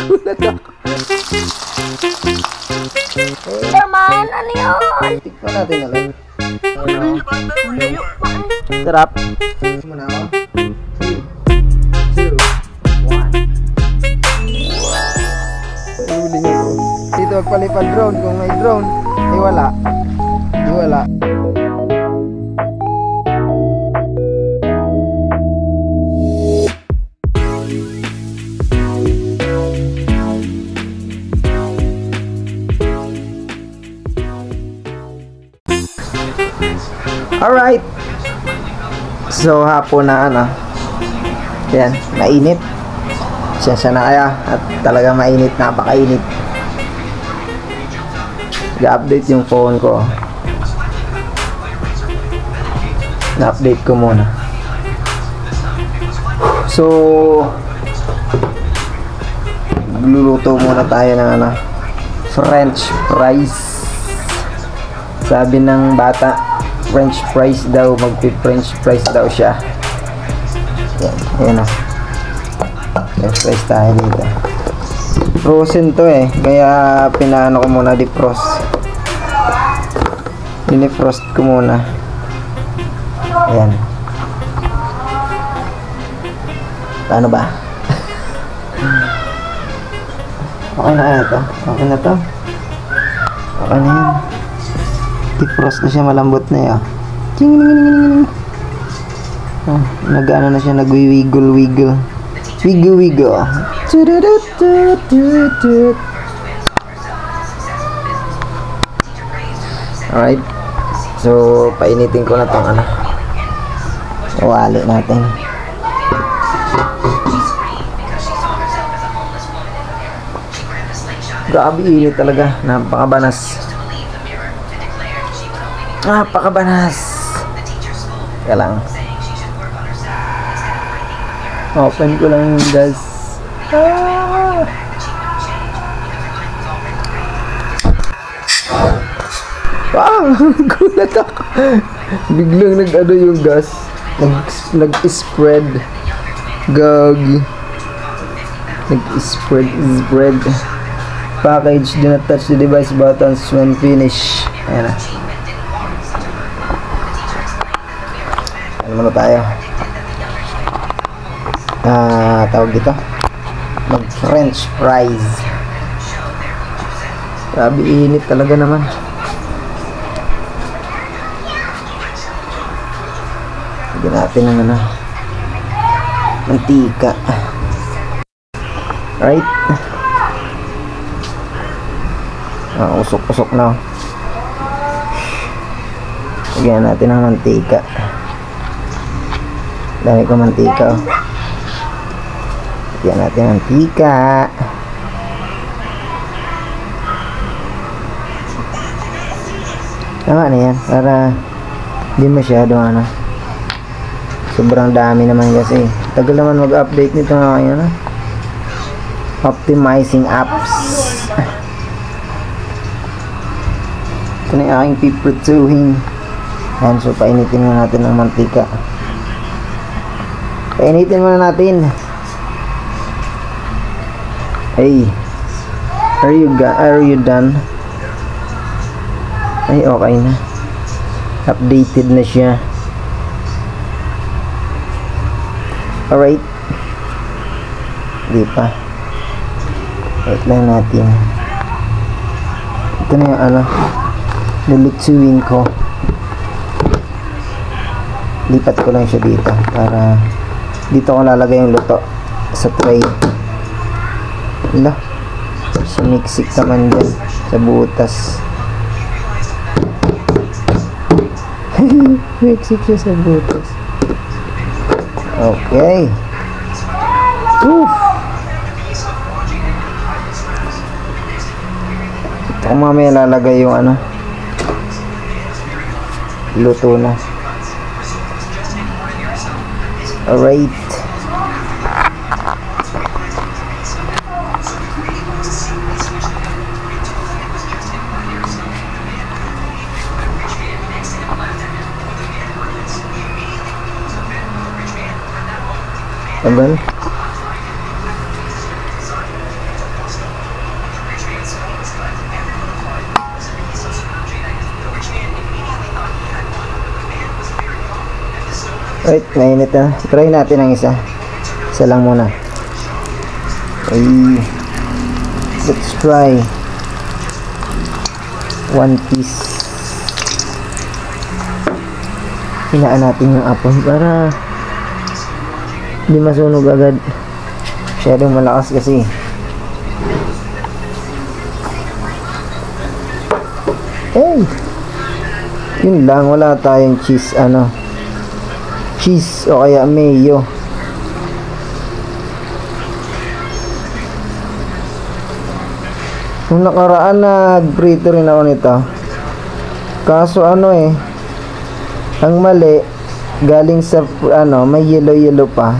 Gulat ako. Naman, ano yun? Tikman natin na lang. Layo pa eh. Sarap. Muna ako. 3, 2, 1. Huli niyo po. Dito magpalipad drone. Kung may drone, ay wala. Ay wala. Alright. So hapon na ano. Yan, mainit. Siya na kaya at talaga mainit, napakainit. I-update yung phone ko. Na-update ko muna. So luluto muna tayo ng ano, French fries. Sabi ng bata, French fries daw, magpi-French fries daw siya. Yan, yan o. French fries tayo dito. Frozen to eh, kaya pinaano ko muna, defrost. Dinefrost ko muna. Ayan. Paano ba? Okay na kaya to? Okay na to? Okay na yan. Defrost na siya, malambot na yan. Nag-ano na siya, nag-wiggle-wiggle. Wiggle-wiggle. Alright. So, painitin ko na tong ano. Wali natin. Grabe init talaga. Napakabanas. Napakabanas. Kaya lang. Open ko lang yung gas. Wow! Gulat ako. Biglang nag-ano yung gas. Nag-spread. Gagi. Nag-spread. Package. Do not touch the device buttons when finished. Ayan na. Ano muna tayo? Tawag dito, mag French fries. Grabe init talaga naman. Lagyan natin ng ano, mantika. Right. Usok-usok na. Lagyan natin ng mantika. Dami ko mantika. Lagyan natin ng mantika. Tama na yan, para hindi masyado ano. Sobrang dami naman kasi. Tagal naman mag-update nito ngayon. Optimizing apps. Ito na yung aking piprituhin. Yan, so painitin muna natin ng mantika. Painitin muna natin. Hey, are you done? Ay, okay na. Updated na siya. Alright. Di pa. Wait lang natin. Ito na yung ano, lulutuin ko. Lipat ko lang siya dito para dito ko lalagay yung luto sa tray. Hala, sumiksik naman dyan sa butas. Sumiksik siya sa butas. Okay. Oof. Ito ko mamaya lalagay yung ano, luto na. Alright. Taban. Wait, mainit na. Try natin ang isa. Isa lang muna. Okay. Let's try. 1 piece. Hinaan natin yung apon para hindi masunog agad. Masyadong malakas kasi. Hey! Yun lang, wala tayong cheese, cheese o kaya mayo. Nung nakaraan nagprito rin ako nito. Kaso ang mali galing sa may yellow pa.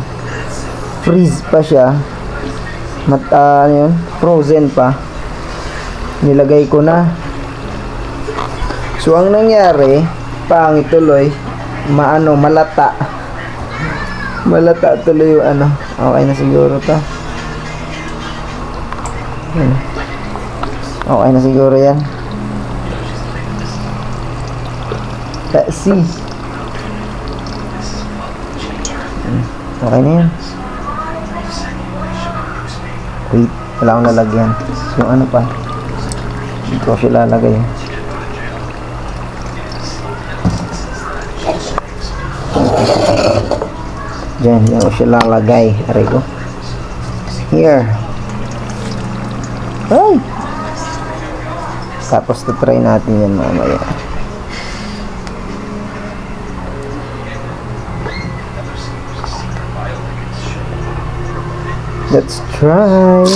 Freeze pa siya. Frozen pa. Nilagay ko na. So ang nangyari, pangit tuloy. Malata. Malata tuloy yung Okay na siguro to. Okay na siguro yan. Let's see. Okay na yan. Wait, wala akong lalagyan. Yung pa, hindi ko siya lalagay. Diyan, hindi ko siya lalagay. Aray ko. Here. Ay! Tapos try natin yan mamaya. Let's try.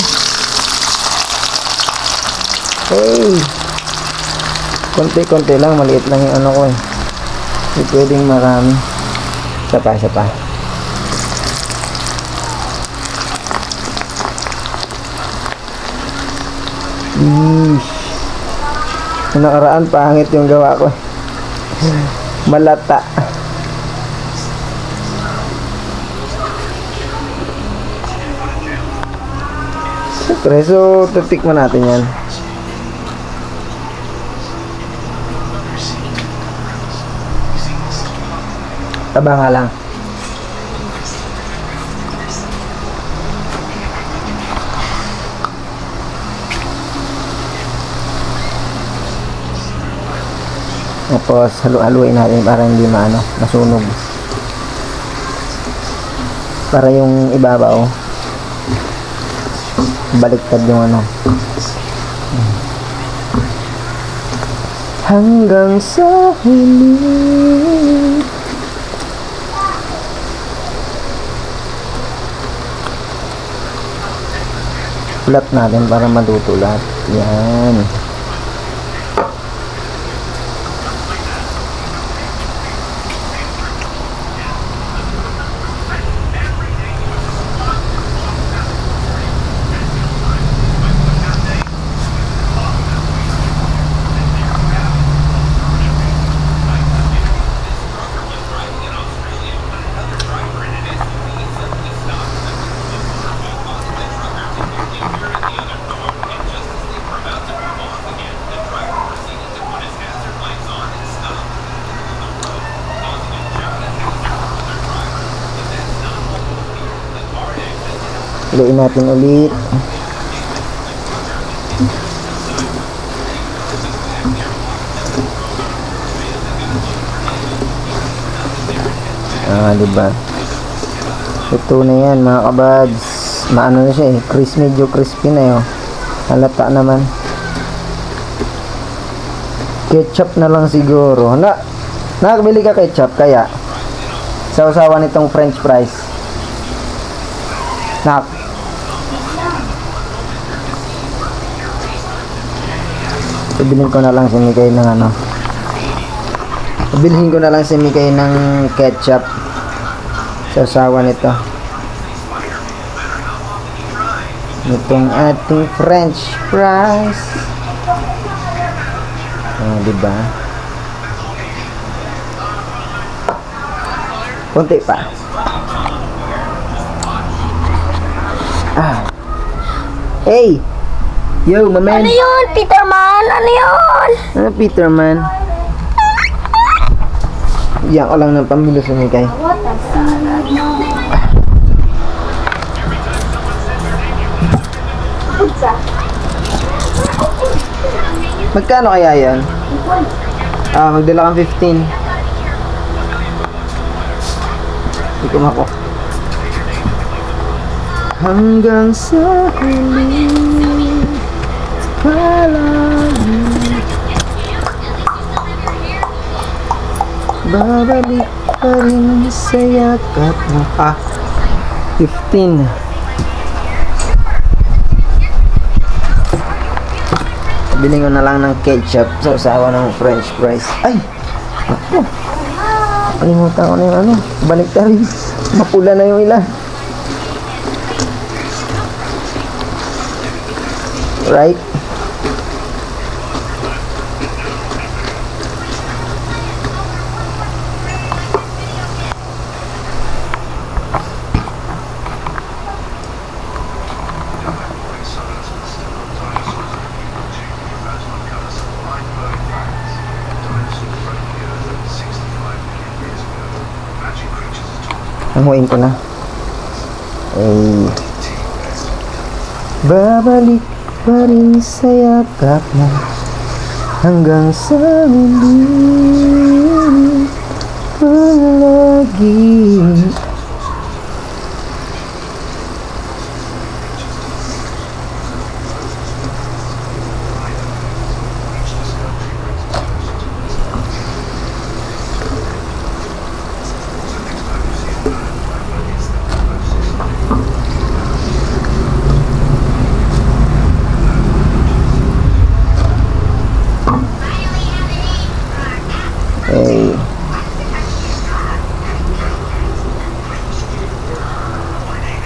Hey! Konti-konti lang, maliit lang yung ko eh. Hindi pwedeng marami. Isa pa. Yeesh. Yung nakaraan, pangit yung gawa ko. Malata. Siyempre, so titikman natin yan. Taba nga lang. Tapos halu-haluin natin para hindi masunog. Para yung ibabaw baliktad yung hanggang sa huli. Ulat natin para maluto lahat. Yan. Haluin natin ulit. Diba? Ito na yan mga kabads. Maano na siya medyo crispy na yun. Halata naman. Ketchup na lang siguro. Nakabili ka ketchup kaya sa usawan nitong french fries. Bilhin ko na lang si Mikay ng bilhin ko na lang si Mikay ng ketchup sa usawan nito. Itong ating french fries. Diba? Kunti pa. Hey! Yo, my man. Ano yun, Peterman? Ano yun? Ano, Peterman? Bigyan ko lang ng pambili sa Mikay. Magkano kaya yan? Magdala kang 15. Hindi ko mako. Hanggang sa huli palagi babalik pa rin sa yakap mo. 15. Bili ko na lang ng ketchup sa usawa ng french fries. Ay! Ako! Kalimutan ko na yung ano. Balik na rin. Mapula na yung ilan. Right? Hanguin ko na. Babalik pa rin sa yakap mo hanggang sa huli palagi.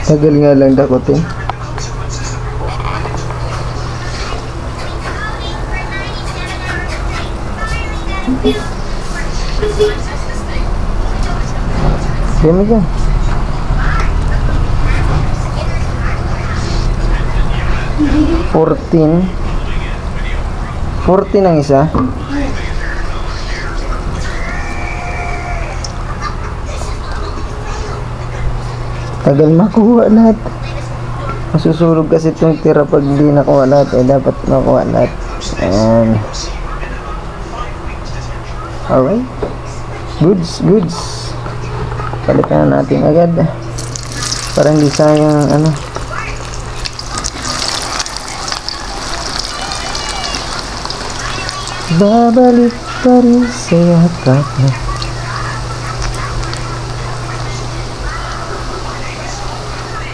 Tagal nga lang dakotin. Dami ka. 14 ang isa. Tagal makuha lahat. Masusurog kasi itong tira pag hindi nakuha lahat. Dapat makuha lahat. Ayan. Alright. Goods. Palitan na natin agad. Para hindi sayang ano. Babalik pa rin sa yakap mo.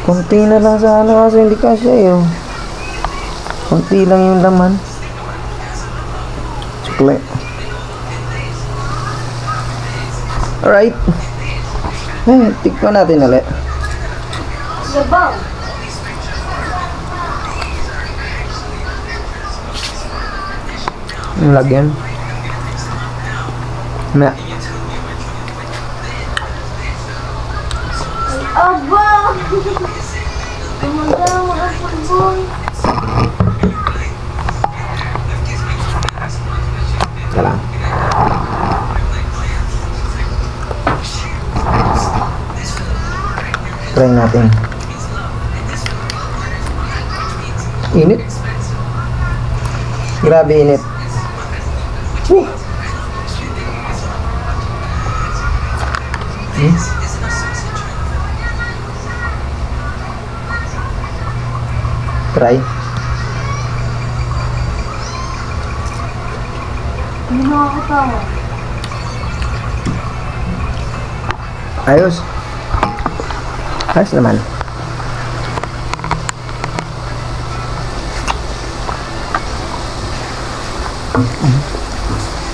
Kunti na lang sana kasi hindi kasya yun. Kunti lang yung laman. Chocolate. Alright. Tikman natin ulit. Sabaw. Yung lagyan. Na. Aba! Tumaga mga football. Tala. Try natin. Init. Grabe init. Try. Hindi nakakatawa. Ayos. Ayos naman.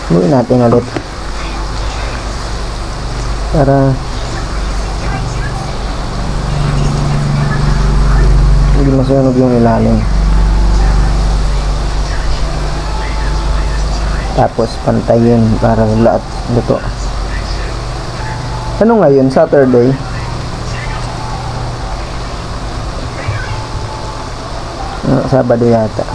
Buhin natin ulit. Para hindi masunog yung ilalim. Tapos pantayin para lahat luto. Ano ngayon? Saturday? Sabado yata.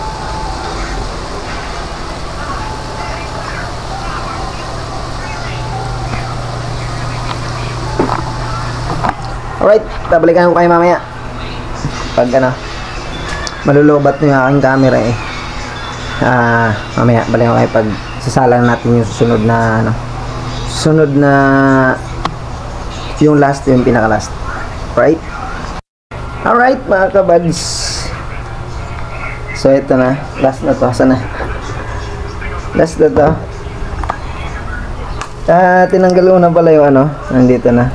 Alright, babalikan ko kayo mamaya. Pag ano, malulobat na yung aking camera eh. Mamaya, balikan ko kayo pag sasalang natin yung susunod na ano. Susunod na yung last, yung pinaka last. Right? Alright mga kabads. So ito na, last na to. Sana? Last na to. Tinanggal ko na pala yung ano, nandito na.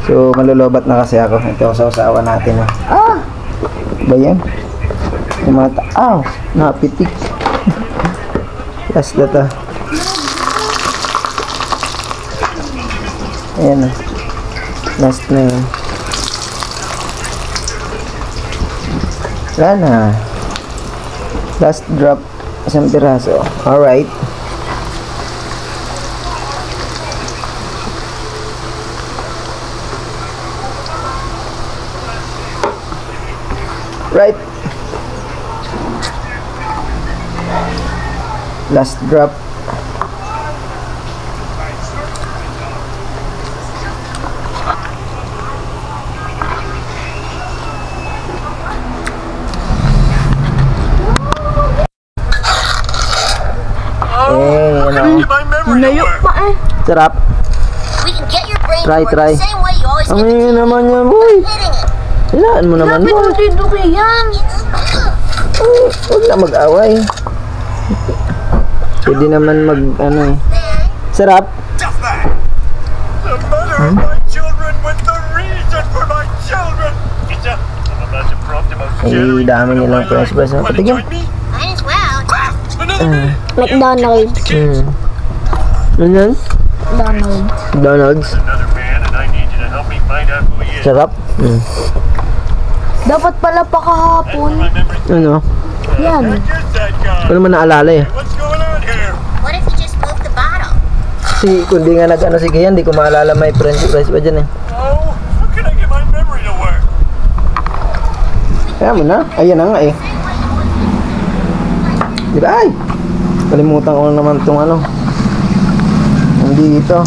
So malulobat na kasi ako. Ito sa usawa natin. Ba yan? Yung mga napitik. Last na to. Ayan na. Last na yun. Wala na. Last drop. Isang piraso. Alright. Right. Last drop. Layo pa eh. Sarap. Try. Ang naman yan, boy. Ilaan mo naman, boy. Lapit mo dito yan. Huwag na mag-away. Pwede naman mag, ano eh. Sarap. Ay, dami nilang french fries. Patigyan. McDonald's. Ano yan? Donald's. Sarap. Dapat pala pa kahapon. Ano? Yan. Ano naman naalala eh. What if you just moved the bottle? Kasi kung di nga nag-ano si Kian, di ko maalala may french fries pa dyan eh. Oh, how can I get my memory to work? Kaya mo na. Ayan na nga eh. Diba ay? Kalimutan ko na naman itong ano. Hindi ito.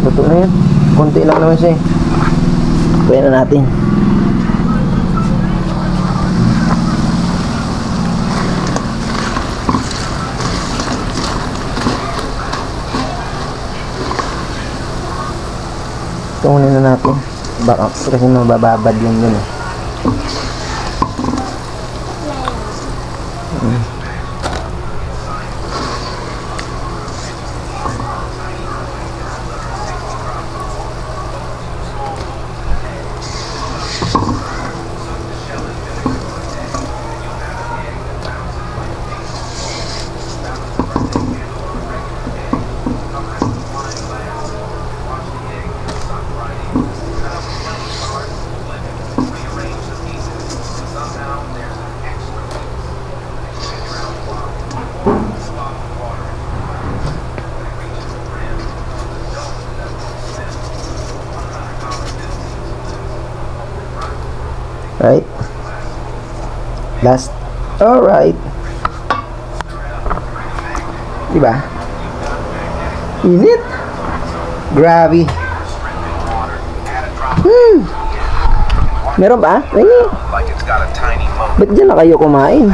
Luto na yan. Kunti lang naman siya eh. Kaya na natin. Tungunin na natin. Baka kasi mabababad yun dun eh. Right? Last. Alright. Diba? Init. Grabe. Meron ba? Ay, Like it's got a tiny motor. ba't dyan na kayo kumain?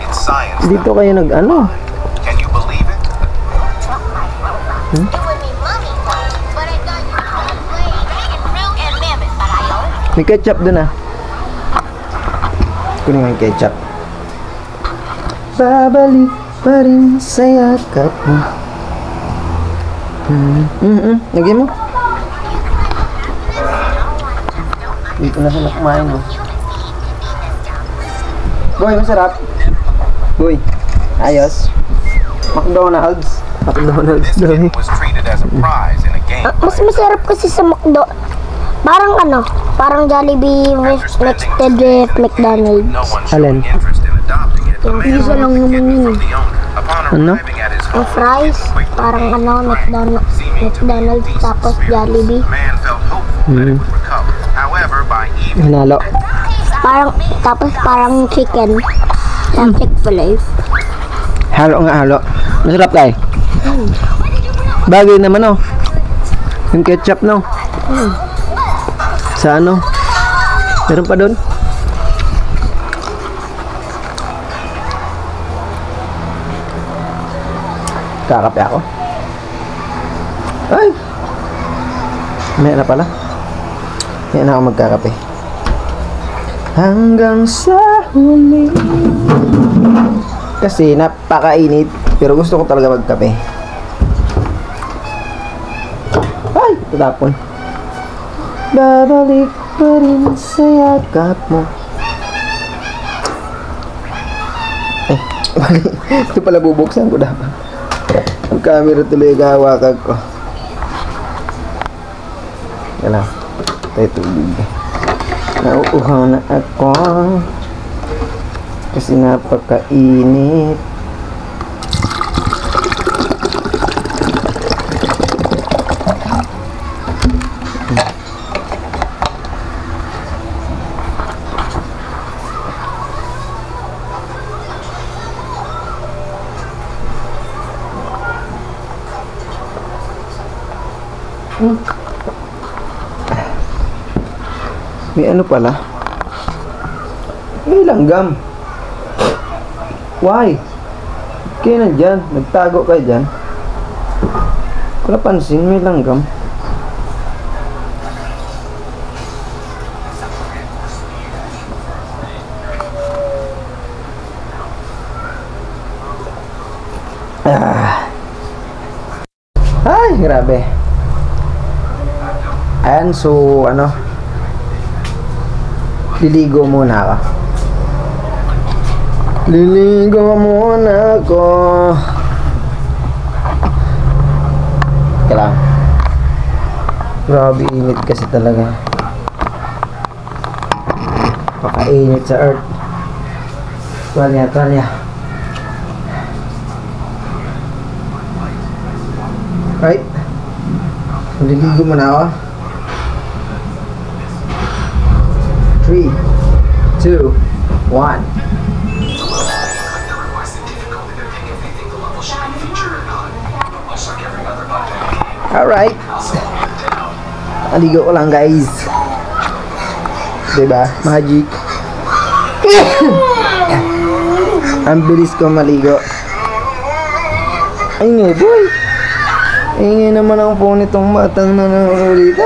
It's science. Dito kayo nag-ano? Can you believe it? It would be mommy, but I thought you were playing Dragon Fruit and Mammoth, but I don't. May ketchup dun ah. Kunin nga yung ketchup. Babalik pa rin sa yakap mo. Lagyan mo. Dito na sila kumain mo. Boy, masarap. Boy, ayos. McDonald's. McDonald's This daw kitten eh. was treated as a prize in a game. Mas masarap kasi sa McDo. Parang ano, parang Jollibee mixed with McDonald's. No one Alin? showing interest in adopting it. The man Isa lang naman yun. from the owner. Upon Ano? arriving at his Ang home, fries, parang ano, McDonald's tapos Jollibee. the man felt hopeful that it would recover. However, by evening, Hinalo. Parang chicken. Sa Chick-fil-A. Halo nga halo. Masarap tayo. Bagay naman oh. Yung ketchup, no? Sa ano? Meron pa doon? Kakape ako. Ay! May na pala. May na ako magkakape. Hanggang sa huli. Kasi napakainit. Pero gusto ko talaga magkape. Ay! Tatapon. Babalik pa rin sa yakap mo. Eh, mali. Ito pala bubuksan ko dapat. Ang camera tuloy kahawakan ko. Yan lang. Tayo tubig. Nauuhaw na ako. Kasi napakainit. May ano pala? May langgam. Why? Kaya nandyan. Nagtago kayo dyan. Kung napansin, may langgam. Ay, grabe. Ayan, so, ano, liligo muna ako. Liligo muna ako. Kailang. Grabe, init kasi talaga. Pakainit sa earth. Tuwalya, tuwalya. Right? Liligo muna ako. 3, 2, 1. Alright. Aligo ko lang, guys. Diba? Magic. Ang bilis ko maligo. Ay nga, boy. Ingay naman ang phone itong batang nanonood dito.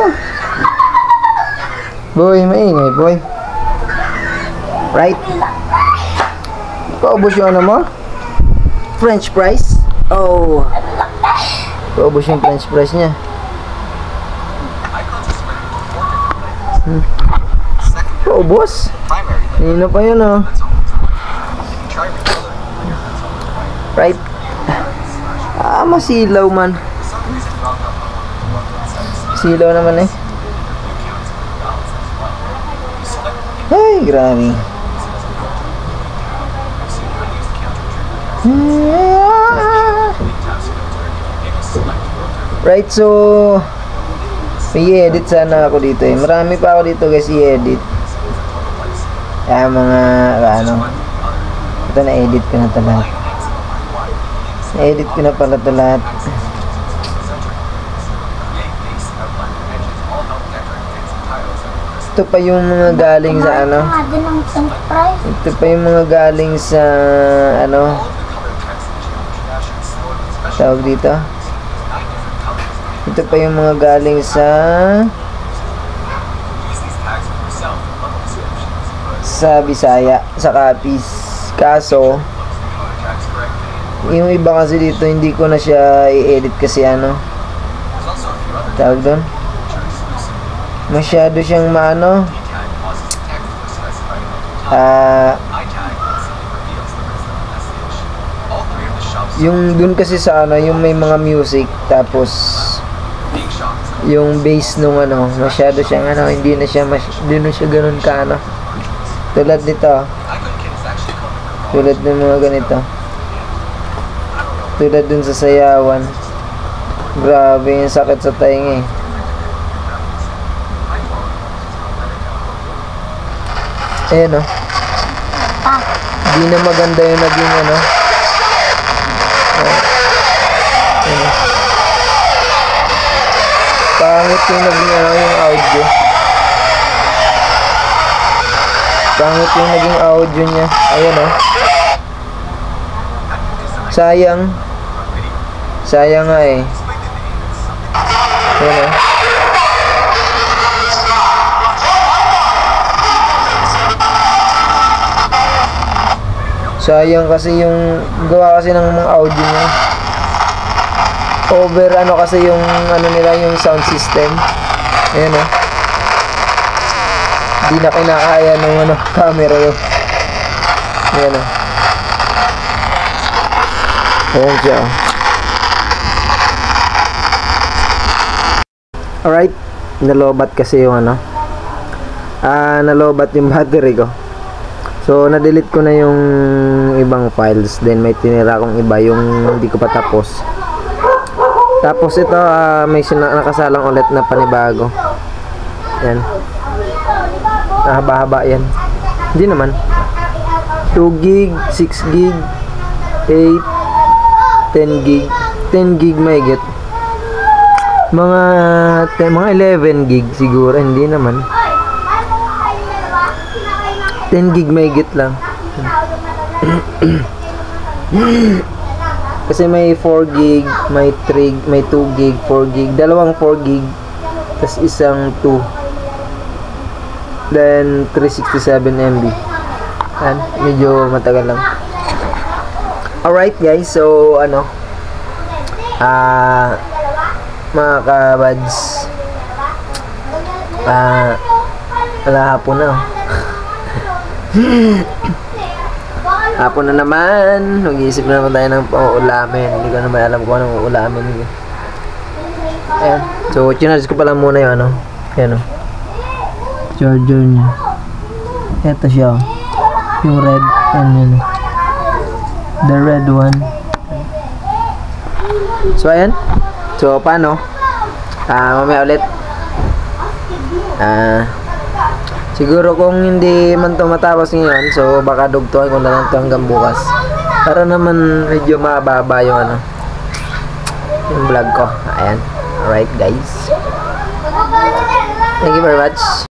Boy, maingay, boy. Right? Paubos yung ano mo? French fries? Oh. Paubos yung French fries niya. Paubos? Nino pa yun, oh. Right? Ah, masilaw man. Silaw naman eh. Ay, grabe. Right, so may edit sana ako dito eh. Marami pa ako dito guys i-edit. Mga ano. Ito na-edit ko na ito lahat. Na-edit ko na pala ito lahat. Ito pa yung mga galing sa ano. Ito pa yung mga galing sa ano. Tawag dito. Ito pa yung mga galing sa Bisaya, sa Capiz. Kaso yung iba kasi dito hindi ko na siya i-edit kasi ano. Tawag doon. Masyado siyang maano. Yung dun kasi sa ano, yung may mga music tapos yung bass nung ano, masyado siyang ano, hindi na siya ganun ka ano. Tulad nito. Tulad ng mga ganito. Tulad dun sa sayawan. Grabe yung sakit sa tainga eh. Ayan o. Di na maganda yung naging ano. Pangit yung naging yung audio. Pangit yung naging audio niya. Ayan o. Sayang. Sayang nga eh. Ayan o. Sayang kasi yung gawa kasi ng mga audio niya. Over ano kasi yung ano nila yung sound system. Ayan o. Hindi na kinakaya ng ano camera yun. Ayan o. Ayan siya. Alright. Nalobat kasi yung ano. Nalobat yung battery ko. So, na-delete ko na yung ibang files. Then, may tinira kong iba yung hindi ko pa tapos. Tapos, ito, may nakasalang ulit na panibago. Yan. Haba-haba yan. Hindi naman. 2 gig, 6 gig, 8, 10 gig. 10 gig may get. Mga 11 gig siguro. Hindi naman. 10 gig may git lang. Kasi may 4 gig, may 3, may 2 gig, 4 gig, dalawang 4 gig, tas isang 2. Then 367 MB. Yan, medyo matagal lang. Alright guys, so ano, mga kabads, hapon na. Hapon na naman. Nag-iisip na naman tayo ng pang-uulamin. Hindi ko naman alam kung anong uulamin. Ayan. So, chinarge ko pala muna yung ano. Ayan o. Charger niya. Ito siya. Yung red. Ayan yun. The red one. So, ayan. So, paano? Mamaya ulit. Siguro kung hindi man ito matapos ngayon, so baka dugtuhan ko na lang ito hanggang bukas. Para naman medyo mababa yung ano, yung vlog ko. Ayan. Alright guys. Thank you very much.